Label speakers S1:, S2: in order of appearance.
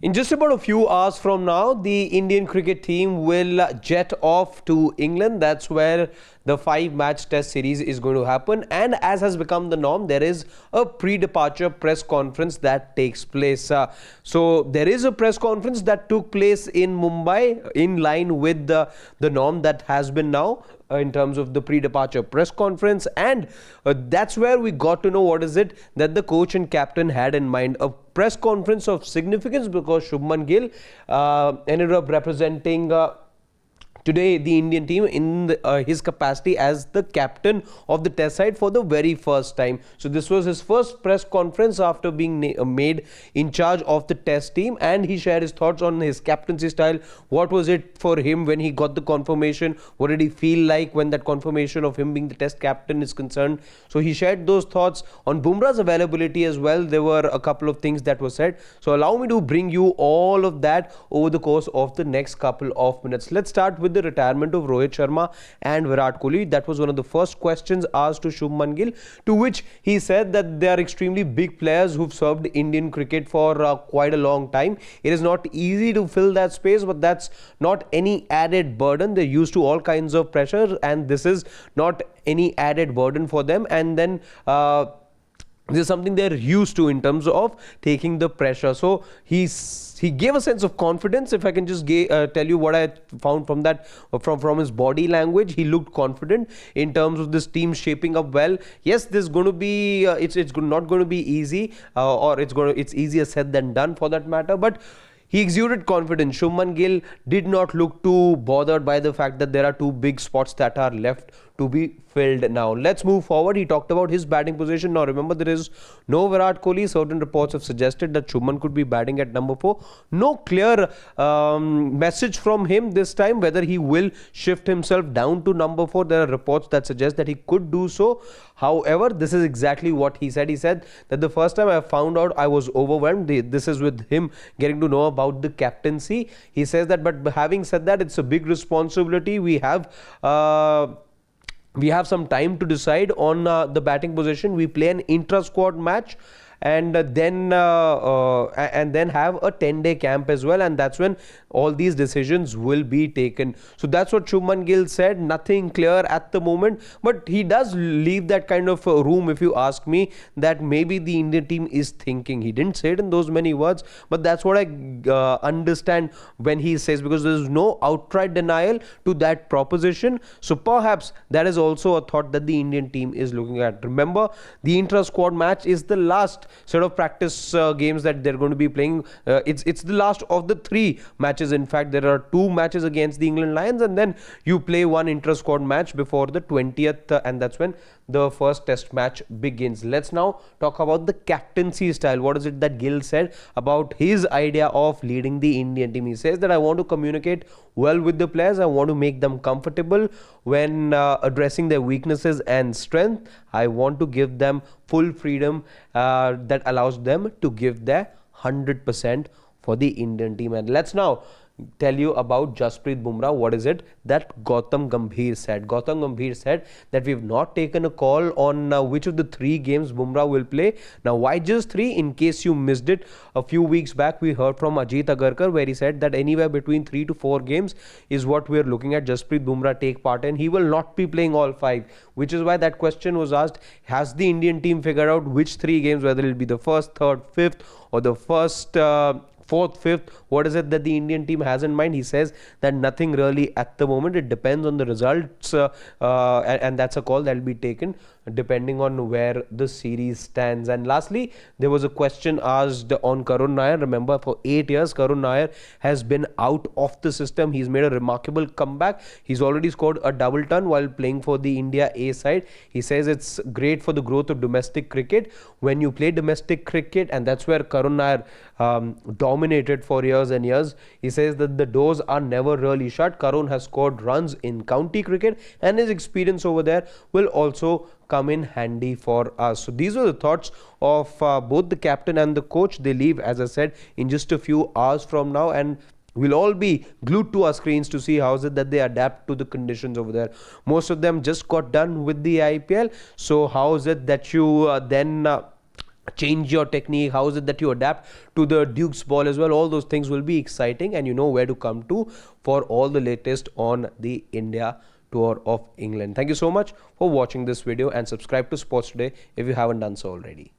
S1: In just about a few hours from now, the Indian cricket team will jet off to England. That's where the 5-match test series is going to happen. And as has become the norm, there is a pre-departure press conference that takes place. So there is a press conference that took place in Mumbai in line with the norm that has been now in terms of the pre-departure press conference, and that's where we got to know what is it that the coach and captain had in mind. A press conference of significance because Shuman Gill ended up representing today the Indian team in his capacity as the captain of the test side for the very first time. So this was his first press conference after being made in charge of the test team, and he shared his thoughts on his captaincy style. What was it for him when he got the confirmation? What did he feel like when that confirmation of him being the test captain is concerned? So he shared those thoughts on Bumrah's availability as well. There were a couple of things that were said. So allow me to bring you all of that over the course of the next couple of minutes. Let's start with the retirement of Rohit Sharma and Virat Kohli. That was one of the first questions asked to Shuman Gill, to which he said that they are extremely big players who've served Indian cricket for quite a long time. It is not easy to fill that space, but that's not any added burden. They're used to all kinds of pressure, and this is not any added burden for them. And then this is something they're used to in terms of taking the pressure. So he gave a sense of confidence. If I can just tell you what I found from that, from his body language, he looked confident in terms of this team shaping up well. Yes, this is going to be it's not going to be easy, or it's easier said than done for that matter, but he exuded confidence. Shuman Gill did not look too bothered by the fact that there are two big spots that are left to be filled now. Let's move forward. He talked about his batting position. Now remember, there is no Virat Kohli. Certain reports have suggested that Shuman could be batting at number 4. No clear message from him this time whether he will shift himself down to number 4. There are reports that suggest that he could do so. However, this is exactly what he said. He said that the first time I found out, I was overwhelmed. This is with him getting to know about the captaincy. He says that, but having said that, it's a big responsibility. We have some time to decide on the batting position. We play an intra-squad match, and then have a 10-day camp as well, and that's when all these decisions will be taken. So that's what Shuman Gill said. Nothing clear at the moment, but he does leave that kind of room, if you ask me, that maybe the Indian team is thinking. He didn't say it in those many words, but that's what I understand when he says, because there's no outright denial to that proposition. So perhaps that is also a thought that the Indian team is looking at. Remember, the intra-squad match is the last set of practice games that they're going to be playing. It's the last of the 3 matches. In fact, there are 2 matches against the England Lions, and then you play one intra-squad match before the 20th, and that's when the first test match begins. Let's now talk about the captaincy style. What is it that Gill said about his idea of leading the Indian team? He says that I want to communicate well with the players. I want to make them comfortable when addressing their weaknesses and strength. I want to give them full freedom that allows them to give their 100% for the Indian team. And let's now tell you about Jasprit Bumrah. What is it that Gautam Gambhir said? Gautam Gambhir said that we've not taken a call on which of the 3 games Bumrah will play. Now, why just 3? In case you missed it, a few weeks back we heard from AajTak, where he said that anywhere between 3 to 4 games is what we're looking at Jasprit Bumrah take part in. He will not be playing all 5, which is why that question was asked. Has the Indian team figured out which 3 games, whether it'll be the first, third, fifth, or the first, fourth, fifth? What is it that the Indian team has in mind? He says that nothing really at the moment. It depends on the results, and that's a call that will be taken depending on where the series stands. And lastly, there was a question asked on Karun Nair. Remember, for 8 years, Karun Nair has been out of the system. He's made a remarkable comeback. He's already scored a double ton while playing for the India A side. He says it's great for the growth of domestic cricket. When you play domestic cricket, and that's where Karun Nair dominated for years and years, he says that the doors are never really shut. Karun has scored runs in county cricket, and his experience over there will also come in handy for us. So these are the thoughts of both the captain and the coach. They leave, as I said, in just a few hours from now, and we'll all be glued to our screens to see how is it that they adapt to the conditions over there. Most of them just got done with the IPL. So how is it that you then change your technique, how is it that you adapt to the Duke's ball as well. All those things will be exciting, and you know where to come to for all the latest on the India tour of England. Thank you so much for watching this video, and subscribe to Sports Today if you haven't done so already.